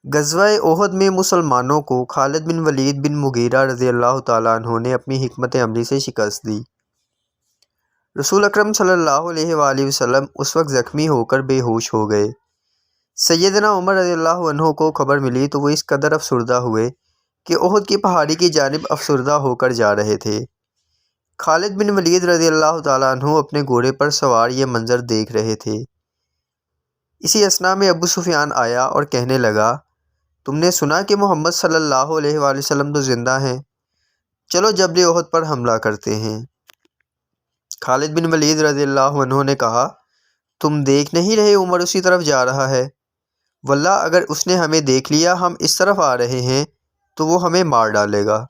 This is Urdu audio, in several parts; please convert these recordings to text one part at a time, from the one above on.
غزوہ احد میں مسلمانوں کو خالد بن ولید بن مغیرہ رضی اللہ تعالیٰ عنہ نے اپنی حکمت عملی سے شکست دی۔ رسول اکرم صلی اللہ علیہ وآلہ وسلم اس وقت زخمی ہو کر بے ہوش ہو گئے۔ سیدنا عمر رضی اللہ عنہ کو خبر ملی تو وہ اس قدر افسردہ ہوئے کہ احد کی پہاڑی کی جانب افسردہ ہو کر جا رہے تھے۔ خالد بن ولید رضی اللہ تعالیٰ عنہ اپنے گھوڑے پر سوار یہ منظر دیکھ رہے تھے۔ اسی اثناء میں ابو سفیان آیا اور کہنے لگا، تم نے سنا کہ محمد صلی اللہ علیہ وآلہ وسلم تو زندہ ہیں، چلو جبل احد پر حملہ کرتے ہیں۔ خالد بن ولید رضی اللہ عنہ نے کہا، تم دیکھ نہیں رہے عمر اسی طرف جا رہا ہے؟ واللہ اگر اس نے ہمیں دیکھ لیا ہم اس طرف آ رہے ہیں تو وہ ہمیں مار ڈالے گا۔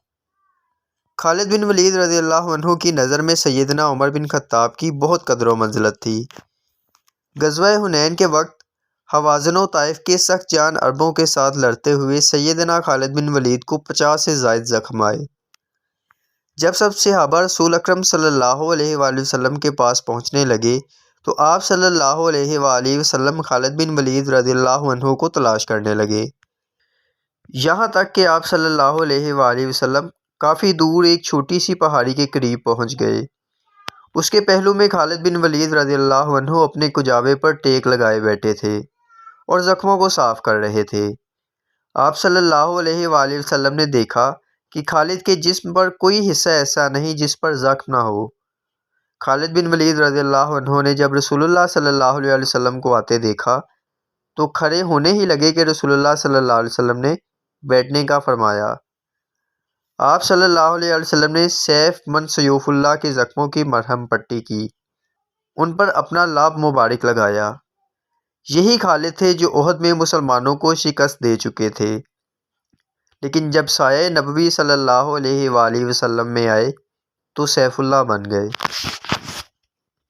خالد بن ولید رضی اللہ عنہ کی نظر میں سیدنا عمر بن خطاب کی بہت قدر و منزلت تھی۔ غزوہ حنین کے وقت حوازن و طائف کے سخت جان عربوں کے ساتھ لڑتے ہوئے سیدنا خالد بن ولید کو 50 سے زائد زخم آئے۔ جب سب صحابہ رسول اکرم صلی اللہ علیہ وآلہ وسلم کے پاس پہنچنے لگے تو آپ صلی اللہ علیہ وآلہ وسلم خالد بن ولید رضی اللہ عنہ کو تلاش کرنے لگے، یہاں تک کہ آپ صلی اللہ علیہ وآلہ وسلم کافی دور ایک چھوٹی سی پہاڑی کے قریب پہنچ گئے۔ اس کے پہلو میں خالد بن ولید رضی اللہ عنہ اپنے کجاوے پر ٹیک لگائے بیٹھے تھے اور زخموں کو صاف کر رہے تھے۔ آپ صلی اللہ علیہ وآلہ وسلم نے دیکھا کہ خالد کے جسم پر کوئی حصہ ایسا نہیں جس پر زخم نہ ہو۔ خالد بن ولید رضی اللہ عنہ نے جب رسول اللہ صلی اللہ علیہ وسلم کو آتے دیکھا تو کھڑے ہونے ہی لگے کہ رسول اللہ صلی اللہ علیہ وسلم نے بیٹھنے کا فرمایا۔ آپ صلی اللہ علیہ وسلم نے سیف من سیوف اللہ کے زخموں کی مرہم پٹی کی، ان پر اپنا لاب مبارک لگایا۔ یہی خالد تھے جو احد میں مسلمانوں کو شکست دے چکے تھے، لیکن جب سایہ نبوی صلی اللہ علیہ وآلہ وسلم میں آئے تو سیف اللہ بن گئے۔